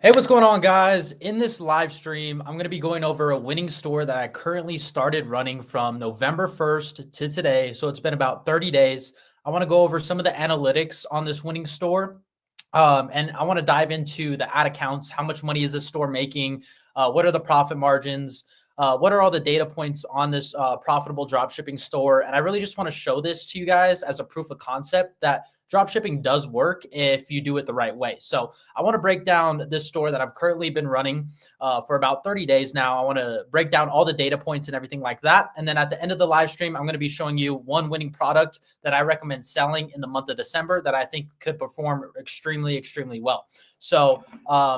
Hey, what's going on, guys? In this live stream, I'm going to be going over a winning store that I currently started running from November 1st to today. So it's been about 30 days. I want to go over some of the analytics on this winning store. And I want to dive into the ad accounts. How much money is this store making? What are the profit margins? What are all the data points on this profitable dropshipping store? And I really just want to show this to you guys as a proof of concept that dropshipping does work if you do it the right way. So I want to break down this store that I've currently been running for about 30 days now. I want to break down all the data points and everything like that. And then at the end of the live stream, I'm going to be showing you one winning product that I recommend selling in the month of December that I think could perform extremely, extremely well. So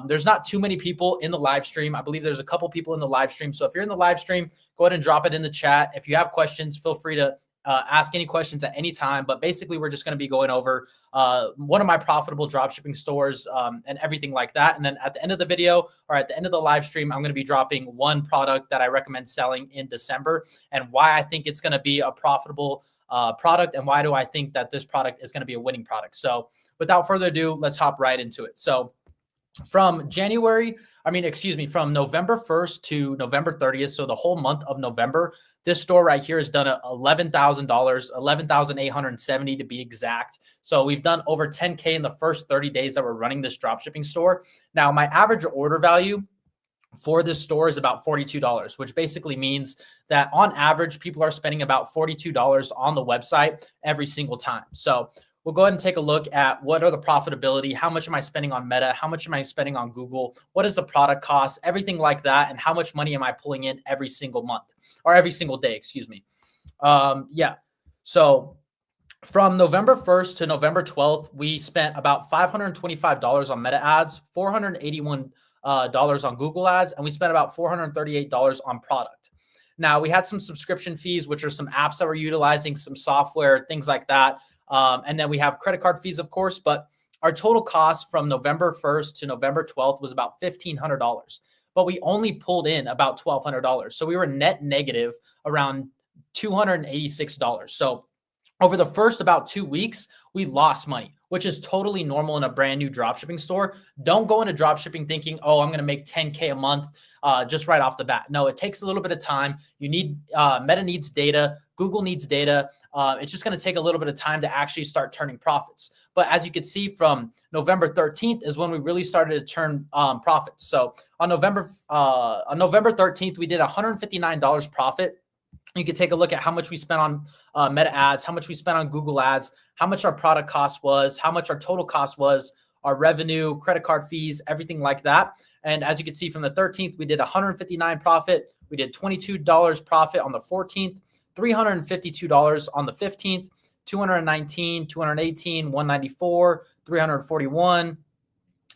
there's not too many people in the live stream. I believe there's a couple people in the live stream. So if you're in the live stream, go ahead and drop it in the chat. If you have questions, feel free to ask any questions at any time. But basically, we're just going to be going over one of my profitable dropshipping stores and everything like that. And then at the end of the video or at the end of the live stream, I'm going to be dropping one product that I recommend selling in December and why I think it's going to be a profitable product and why do I think that this product is going to be a winning product. So without further ado, let's hop right into it. So from from November 1st to November 30th, so the whole month of November, this store right here has done $11,000, $11,870 to be exact. So we've done over 10K in the first 30 days that we're running this dropshipping store. Now, my average order value for this store is about $42, which basically means that on average, people are spending about $42 on the website every single time. So we'll go ahead and take a look at what are the profitability, how much am I spending on Meta, how much am I spending on Google, what is the product cost, everything like that, and how much money am I pulling in every single month or every single day, excuse me. So from November 1st to November 12th, we spent about $525 on Meta ads, $481 on Google ads, and we spent about $438 on product. Now, we had some subscription fees, which are some apps that we're utilizing, some software, things like that. And then we have credit card fees, of course, but our total cost from November 1st to November 12th was about $1,500, but we only pulled in about $1,200. So we were net negative around $286. So over the first about 2 weeks, we lost money, which is totally normal in a brand new dropshipping store. Don't go into dropshipping thinking, oh, I'm going to make 10K a month just right off the bat. No, it takes a little bit of time. You need Meta needs data. Google needs data. It's just going to take a little bit of time to actually start turning profits. But as you can see, from November 13th is when we really started to turn profits. So on November 13th, we did $159 profit. You can take a look at how much we spent on Meta ads, how much we spent on Google ads, how much our product cost was, how much our total cost was, our revenue, credit card fees, everything like that. And as you can see, from the 13th, we did $159 profit. We did $22 profit on the 14th, $352 on the 15th, $219, $218, $194, $341,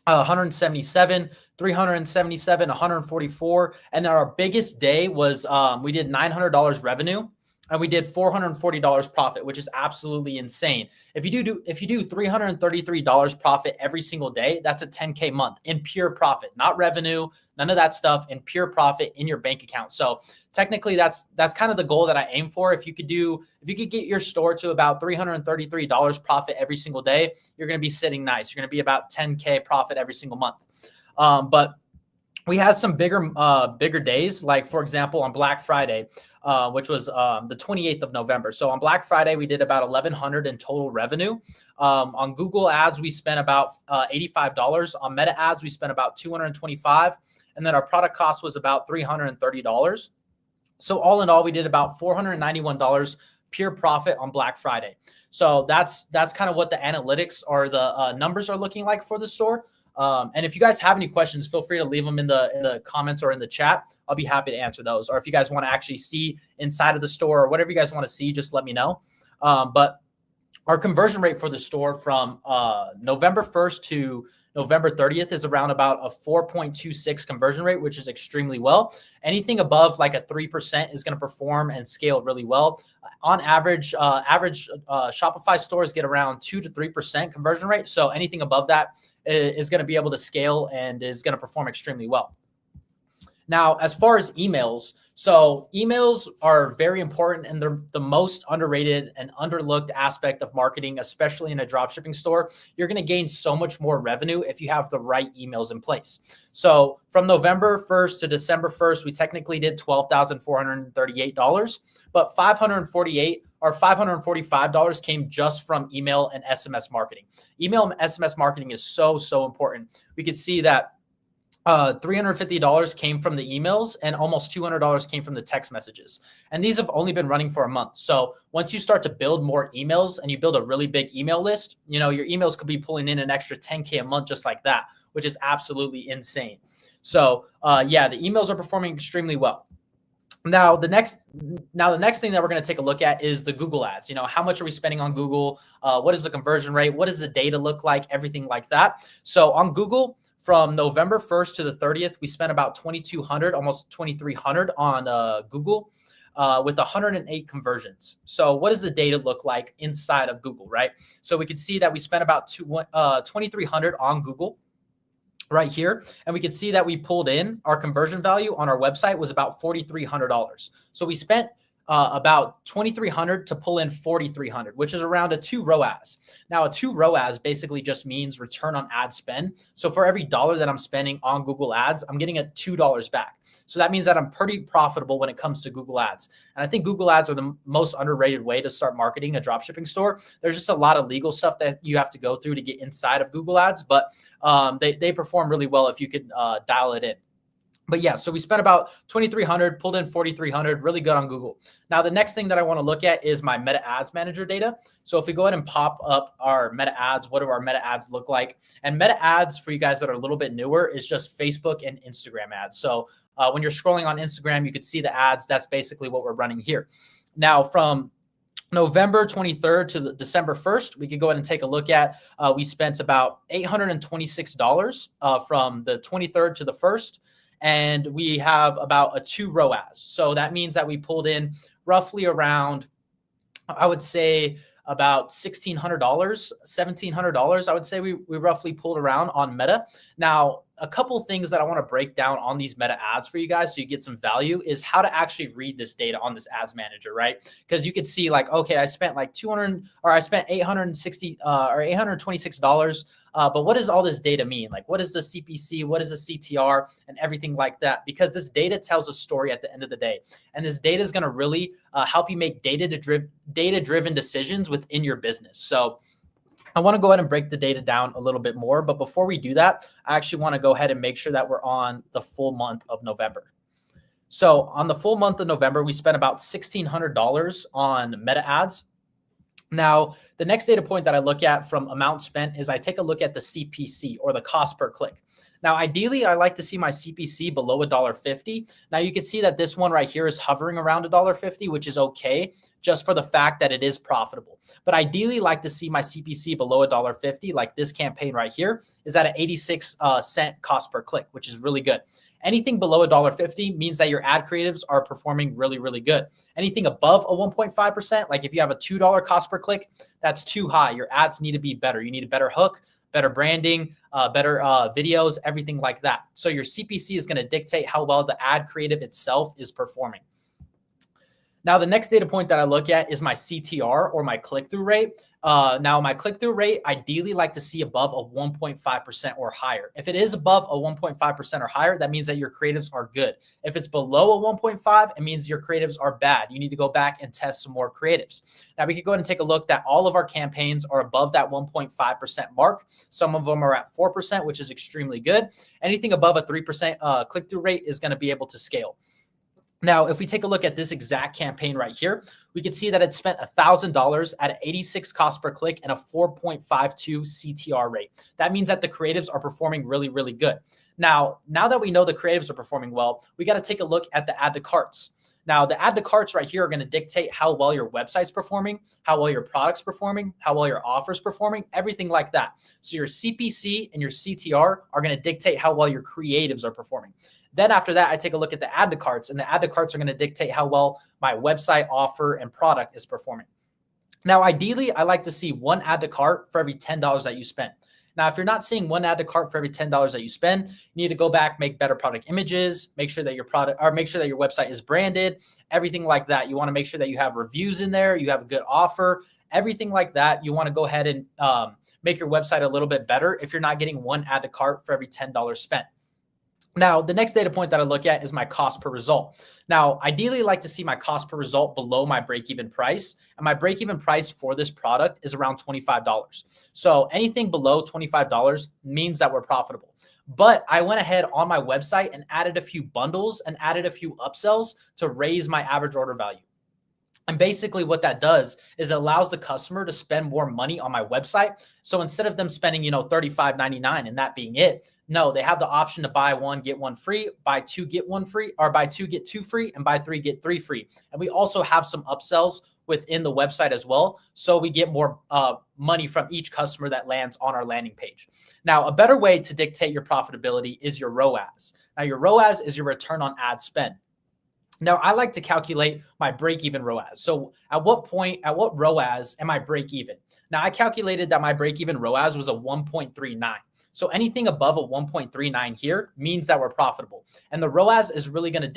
$177, $377, $144. And then our biggest day was we did $900 revenue and we did $440 profit, which is absolutely insane. If you do $333 profit every single day, that's a 10K month in pure profit, not revenue, none of that stuff, in pure profit in your bank account. So technically that's kind of the goal that I aim for. If you could get your store to about $333 profit every single day, you're going to be sitting nice. You're going to be about 10K profit every single month. But we had some bigger days, like for example, on Black Friday, which was the 28th of November. So on Black Friday, we did about $1,100 in total revenue. On Google ads, we spent about $85. On Meta ads, we spent about $225. And then our product cost was about $330. So all in all, we did about $491 pure profit on Black Friday. So that's kind of what the analytics or the numbers are looking like for the store. And if you guys have any questions, feel free to leave them in the comments or in the chat. I'll be happy to answer those. Or if you guys want to actually see inside of the store or whatever you guys want to see, just let me know. But our conversion rate for the store from November 1st to November 30th is around about a 4.26 conversion rate, which is extremely well. Anything above like a 3% is going to perform and scale really well. On average, Shopify stores get around 2 to 3% conversion rate. So anything above that is going to be able to scale and is going to perform extremely well. Now, as far as emails, So emails are very important, and they're the most underrated and underlooked aspect of marketing, especially in a dropshipping store. You're going to gain so much more revenue if you have the right emails in place. So from November 1st to December 1st, we technically did $12,438, but 548 or $545 came just from email and SMS marketing. Email and SMS marketing is so important. We could see that $350 came from the emails and almost $200 came from the text messages. And these have only been running for a month. So once you start to build more emails and you build a really big email list, you know, your emails could be pulling in an extra 10K a month just like that, which is absolutely insane. So yeah, the emails are performing extremely well. Now the next thing that we're going to take a look at is the Google ads. You know, how much are we spending on Google? What is the conversion rate? What does the data look like? Everything like that. So on Google, from November 1st to the 30th, we spent about 2,200, almost 2,300 on Google with 108 conversions. So what does the data look like inside of Google, right? So we could see that we spent about 2,300 on Google right here. And we could see that we pulled in our conversion value on our website was about $4,300. So we spent about 2,300 to pull in 4,300, which is around a 2 ROAS. Now, a 2 ROAS basically just means return on ad spend. So for every dollar that I'm spending on Google ads, I'm getting a $2 back. So that means that I'm pretty profitable when it comes to Google ads. And I think Google ads are the most underrated way to start marketing a dropshipping store. There's just a lot of legal stuff that you have to go through to get inside of Google ads, but they perform really well if you could dial it in. But yeah, so we spent about 2,300, pulled in 4,300, really good on Google. Now, the next thing that I want to look at is my Meta Ads Manager data. So if we go ahead and pop up our Meta Ads, what do our Meta Ads look like? And Meta Ads, for you guys that are a little bit newer, is just Facebook and Instagram ads. So when you're scrolling on Instagram, you could see the ads. That's basically what we're running here. Now, from November 23rd to December 1st, we could go ahead and take a look at, we spent about $826 from the 23rd to the 1st. And we have about a 2 ROAS. So that means that we pulled in roughly around, I would say about $1,600, $1,700. I would say we roughly pulled around on Meta. Now, a couple things that I want to break down on these Meta ads for you guys so you get some value is how to actually read this data on this ads manager, right? Because you could see like, okay, I spent like 200 or I spent 860 or $826. But what does all this data mean? Like, what is the CPC? What is the CTR and everything like that? Because this data tells a story at the end of the day. And this data is going to really help you make data-driven decisions within your business. So I want to go ahead and break the data down a little bit more. But before we do that, I actually want to go ahead and make sure that we're on the full month of November. So on the full month of November, we spent about $1,600 on Meta ads. Now, the next data point that I look at from amount spent is I take a look at the CPC, or the cost per click. Now, ideally, I like to see my CPC below $1.50. Now, you can see that this one right here is hovering around $1.50, which is okay, just for the fact that it is profitable. But ideally, like to see my CPC below $1.50, like this campaign right here, is at an 86 cent cost per click, which is really good. Anything below $1.50 means that your ad creatives are performing really, really good. Anything above a 1.5%, like if you have a $2 cost per click, that's too high. Your ads need to be better. You need a better hook, better branding, better videos, everything like that. So your CPC is going to dictate how well the ad creative itself is performing. Now, the next data point that I look at is my CTR, or my click-through rate. Now, my click-through rate, ideally like to see above a 1.5% or higher. If it is above a 1.5% or higher, that means that your creatives are good. If it's below a 1.5, it means your creatives are bad. You need to go back and test some more creatives. Now, we could go ahead and take a look that all of our campaigns are above that 1.5% mark. Some of them are at 4%, which is extremely good. Anything above a 3% click-through rate is going to be able to scale. Now, if we take a look at this exact campaign right here, we can see that it spent $1,000 at an 86 cost per click and a 4.52 CTR rate. That means that the creatives are performing really, really good. Now that we know the creatives are performing well, we got to take a look at the add to carts. Now, the add to carts right here are going to dictate how well your website's performing, how well your product's performing, how well your offer's performing, everything like that. So your CPC and your CTR are going to dictate how well your creatives are performing. Then after that, I take a look at the add to carts, and the add to carts are going to dictate how well my website, offer, and product is performing. Now, ideally, I like to see one add to cart for every $10 that you spend. Now, if you're not seeing one add to cart for every $10 that you spend, you need to go back, make better product images, make sure that your product or make sure that your website is branded, everything like that. You want to make sure that you have reviews in there, you have a good offer, everything like that. You want to go ahead and make your website a little bit better if you're not getting one add to cart for every $10 spent. Now, the next data point that I look at is my cost per result. Now, ideally, I like to see my cost per result below my break-even price. And my break-even price for this product is around $25. So anything below $25 means that we're profitable. But I went ahead on my website and added a few bundles and added a few upsells to raise my average order value. And basically what that does is it allows the customer to spend more money on my website. So instead of them spending, $35.99 and that being it, no, they have the option to buy one, get one free, buy two, get one free, or buy two, get two free, and buy three, get three free. And we also have some upsells within the website as well. So we get more money from each customer that lands on our landing page. Now, a better way to dictate your profitability is your ROAS. Now, your ROAS is your return on ad spend. Now, I like to calculate my break-even ROAS. So at what ROAS am I break-even? Now, I calculated that my break-even ROAS was a 1.39. So anything above a 1.39 here means that we're profitable. And the ROAS is really going to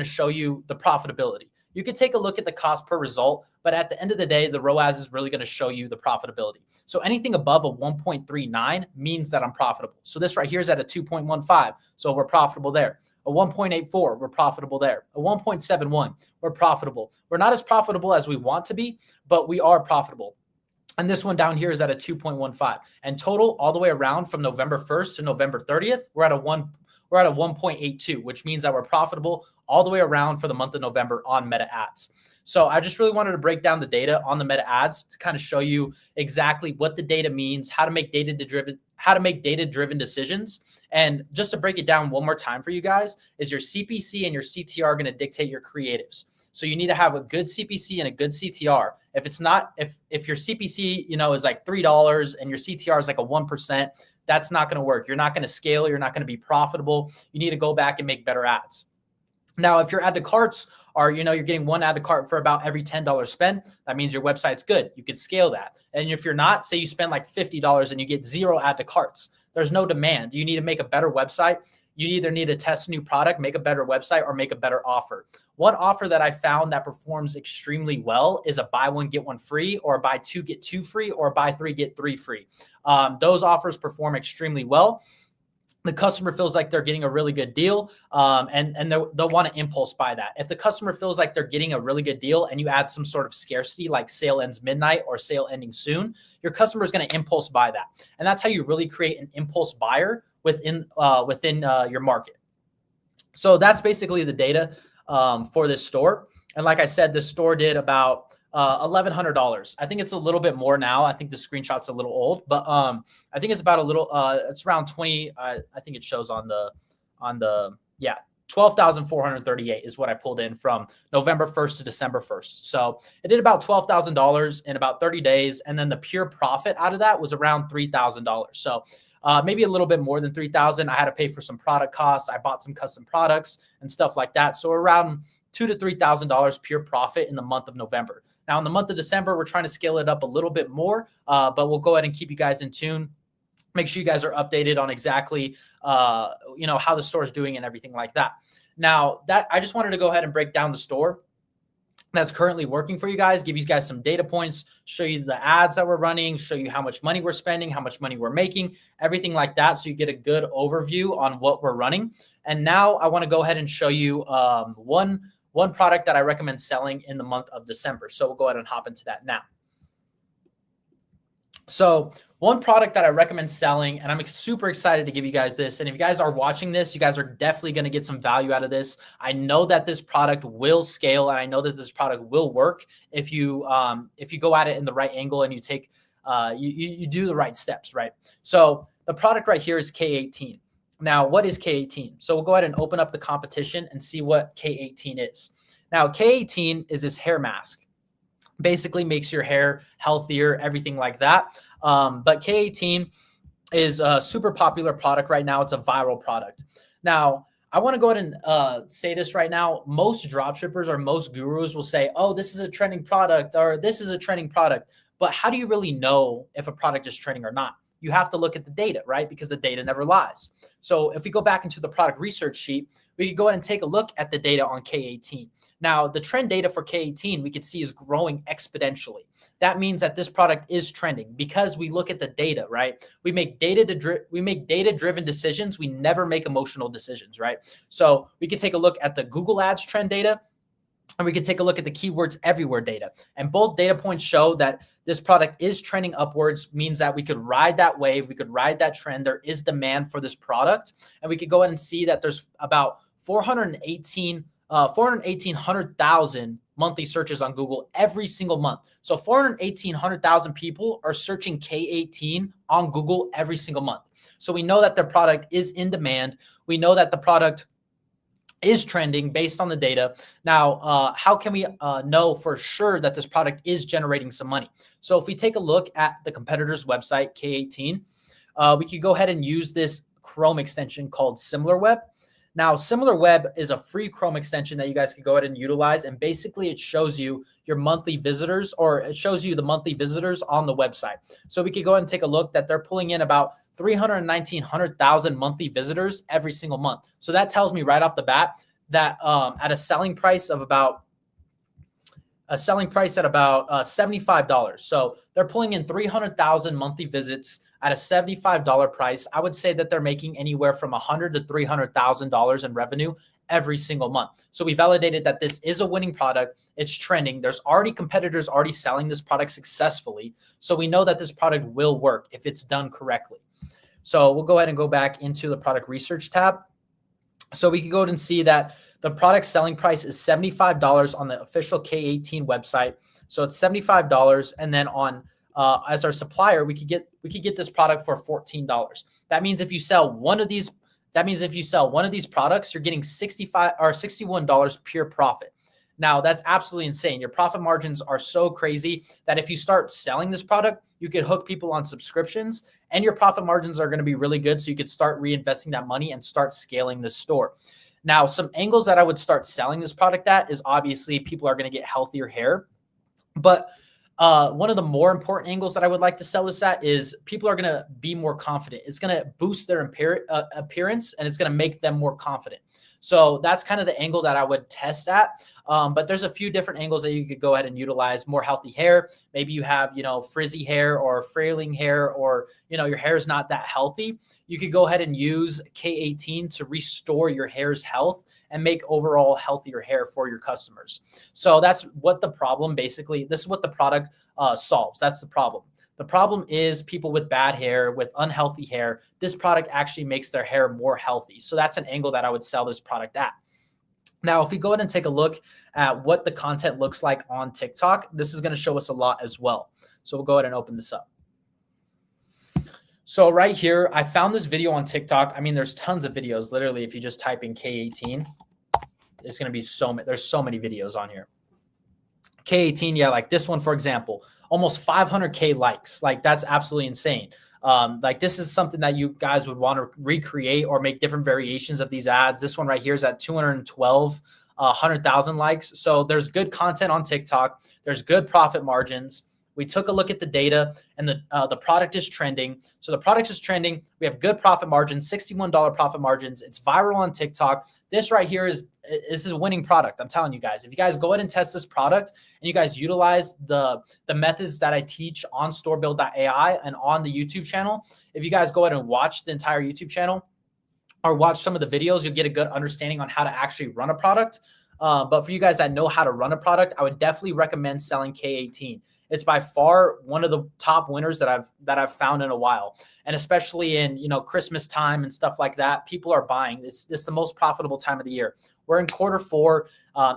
show you the profitability. You could take a look at the cost per result, but at the end of the day, the ROAS is really going to show you the profitability. So anything above a 1.39 means that I'm profitable. So this right here is at a 2.15. So we're profitable there. A 1.84, we're profitable there. A 1.71, we're profitable. We're not as profitable as we want to be, but we are profitable. And this one down here is at a 2.15. And total all the way around from November 1st to November 30th, we're at a 1.82, which means that we're profitable all the way around for the month of November on Meta Ads. So I just really wanted to break down the data on the Meta Ads to kind of show you exactly what the data means, how to make data-driven decisions. And just to break it down one more time for you guys, is your CPC and your CTR are going to dictate your creatives. So you need to have a good CPC and a good CTR. If it's not, if your CPC, is like $3 and your CTR is like a 1%, that's not going to work. You're not going to scale. You're not going to be profitable. You need to go back and make better ads. Now, if your add to carts are, you're getting one add to cart for about every $10 spent, that means your website's good. You could scale that. And if you're not, say you spend like $50 and you get 0 add to carts, there's no demand. You need to make a better website. You either need to test a new product, make a better website, or make a better offer. One offer that I found that performs extremely well is a buy one, get one free, or buy two, get two free, or buy three, get three free. Those offers perform extremely well. The customer feels like they're getting a really good deal, and they'll want to impulse buy that. If the customer feels like they're getting a really good deal and you add some sort of scarcity like sale ends midnight or sale ending soon, your customer is going to impulse buy that. And that's how you really create an impulse buyer within your market. So that's basically the data for this store. And like I said, this store did about $1,100. I think it's a little bit more now. I think the screenshot's a little old, but I think it's about it's around 20. I think it shows on the 12,438 is what I pulled in from November 1st to December 1st. So it did about $12,000 in about 30 days. And then the pure profit out of that was around $3,000. So maybe a little bit more than $3,000. I had to pay for some product costs. I bought some custom products and stuff like that. So around $2,000 to $3,000 pure profit in the month of November. Now, in the month of December, we're trying to scale it up a little bit more, but we'll go ahead and keep you guys in tune. Make sure you guys are updated on exactly, how the store is doing and everything like that. Now, I just wanted to go ahead and break down the store that's currently working for you guys, give you guys some data points, show you the ads that we're running, show you how much money we're spending, how much money we're making, everything like that, so you get a good overview on what we're running. And now I want to go ahead and show you one product that I recommend selling in the month of December. So we'll go ahead and hop into that now. So one product that I recommend selling, and I'm super excited to give you guys this. And if you guys are watching this, you guys are definitely going to get some value out of this. I know that this product will scale, and I know that this product will work if you go at it in the right angle and you take you do the right steps, right? So the product right here is K18. Now, what is K18? So we'll go ahead and open up the competition and see what K18 is. Now, K18 is this hair mask. Basically makes your hair healthier, everything like that. But K18 is a super popular product right now. It's a viral product. Now, I want to go ahead and say this right now. Most dropshippers or most gurus will say, oh, this is a trending product or this is a trending product. But how do you really know if a product is trending or not? You have to look at the data, right? Because the data never lies. So if we go back into the product research sheet, we could go ahead and take a look at the data on K18. Now, the trend data for K18 we can see is growing exponentially. That means that this product is trending because we look at the data, right? We make data-driven decisions. We never make emotional decisions, right? So we can take a look at the Google Ads trend data, and we can take a look at the keywords everywhere data. And both data points show that this product is trending upwards, means that we could ride that wave, we could ride that trend. There is demand for this product. And we could go ahead and see that there's about 418,000 monthly searches on Google every single month. So 418,000 people are searching K18 on Google every single month. So we know that the product is in demand. We know that the product is trending based on the data. Now, how can we know for sure that this product is generating some money? So if we take a look at the competitor's website, K18, we could go ahead and use this Chrome extension called SimilarWeb. Now, SimilarWeb is a free Chrome extension that you guys can go ahead and utilize. And basically it shows you your monthly visitors, or it shows you the monthly visitors on the website. So we could go ahead and take a look that they're pulling in about 319,000 monthly visitors every single month. So that tells me right off the bat that at a selling price at about $75. So they're pulling in 300,000 monthly visits at a $75 price. I would say that they're making anywhere from $100,000 to $300,000 in revenue every single month. So we validated that this is a winning product. It's trending. There's already competitors already selling this product successfully. So we know that this product will work if it's done correctly. So we'll go ahead and go back into the product research tab. So we can go ahead and see that the product selling price is $75 on the official K18 website. So it's $75. And then on as our supplier, we could get this product for $14. That means if you sell one of these products, you're getting $65 or $61 pure profit. Now, that's absolutely insane. Your profit margins are so crazy that if you start selling this product, you could hook people on subscriptions and your profit margins are going to be really good. So you could start reinvesting that money and start scaling this store. Now, some angles that I would start selling this product at is obviously people are going to get healthier hair. But one of the more important angles that I would like to sell this at is people are going to be more confident. It's going to boost their appearance and it's going to make them more confident. So that's kind of the angle that I would test at. But there's a few different angles that you could go ahead and utilize. More healthy hair. Maybe you have, frizzy hair or frailing hair, or, your hair is not that healthy. You could go ahead and use K18 to restore your hair's health and make overall healthier hair for your customers. So that's what the problem, basically, this is what the product solves. That's the problem. The problem is people with bad hair, with unhealthy hair. This product actually makes their hair more healthy. So that's an angle that I would sell this product at. Now, if we go ahead and take a look at what the content looks like on TikTok, this is going to show us a lot as well. So we'll go ahead and open this up. So right here, I found this video on TikTok. I mean, there's tons of videos. Literally, if you just type in K18, it's going to be there's so many videos on here. K18, yeah, like this one, for example, almost 500K likes. Like, that's absolutely insane. Like, this is something that you guys would want to recreate or make different variations of these ads. This one right here is at 100,000 likes. So there's good content on TikTok. There's good profit margins. We took a look at the data, and the product is trending. So the product is trending. We have good profit margins, $61 profit margins. It's viral on TikTok. This right here is a winning product. I'm telling you guys, if you guys go ahead and test this product and you guys utilize the methods that I teach on storebuild.ai and on the YouTube channel, if you guys go ahead and watch the entire YouTube channel or watch some of the videos, you'll get a good understanding on how to actually run a product. But for you guys that know how to run a product, I would definitely recommend selling K18. It's by far one of the top winners that I've found in a while. And especially in, Christmas time and stuff like that, people are buying. It's the most profitable time of the year. We're in Q4.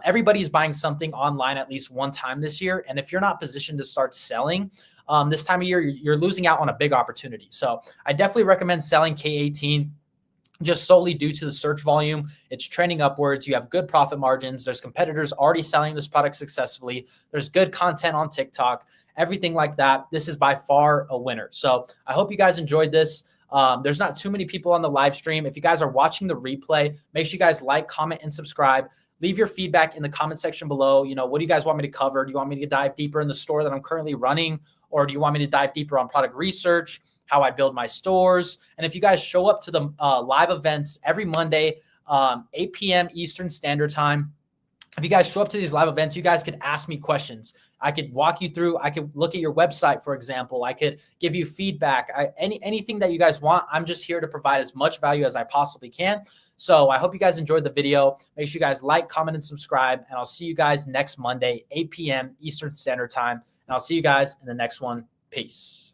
Everybody's buying something online at least one time this year. And if you're not positioned to start selling this time of year, you're losing out on a big opportunity. So I definitely recommend selling K18. Just solely due to the search volume. It's trending upwards. You have good profit margins. There's competitors already selling this product successfully. There's good content on TikTok, everything like that. This is by far a winner. So I hope you guys enjoyed this. There's not too many people on the live stream. If you guys are watching the replay, make sure you guys like, comment, and subscribe. Leave your feedback in the comment section below. What do you guys want me to cover? Do you want me to dive deeper in the store that I'm currently running? Or do you want me to dive deeper on product research, how I build my stores? And if you guys show up to the live events every Monday, 8 p.m. Eastern Standard Time, if you guys show up to these live events, you guys could ask me questions. I could walk you through. I could look at your website, for example. I could give you feedback. Anything that you guys want. I'm just here to provide as much value as I possibly can. So I hope you guys enjoyed the video. Make sure you guys like, comment, and subscribe. And I'll see you guys next Monday, 8 p.m. Eastern Standard Time. And I'll see you guys in the next one. Peace.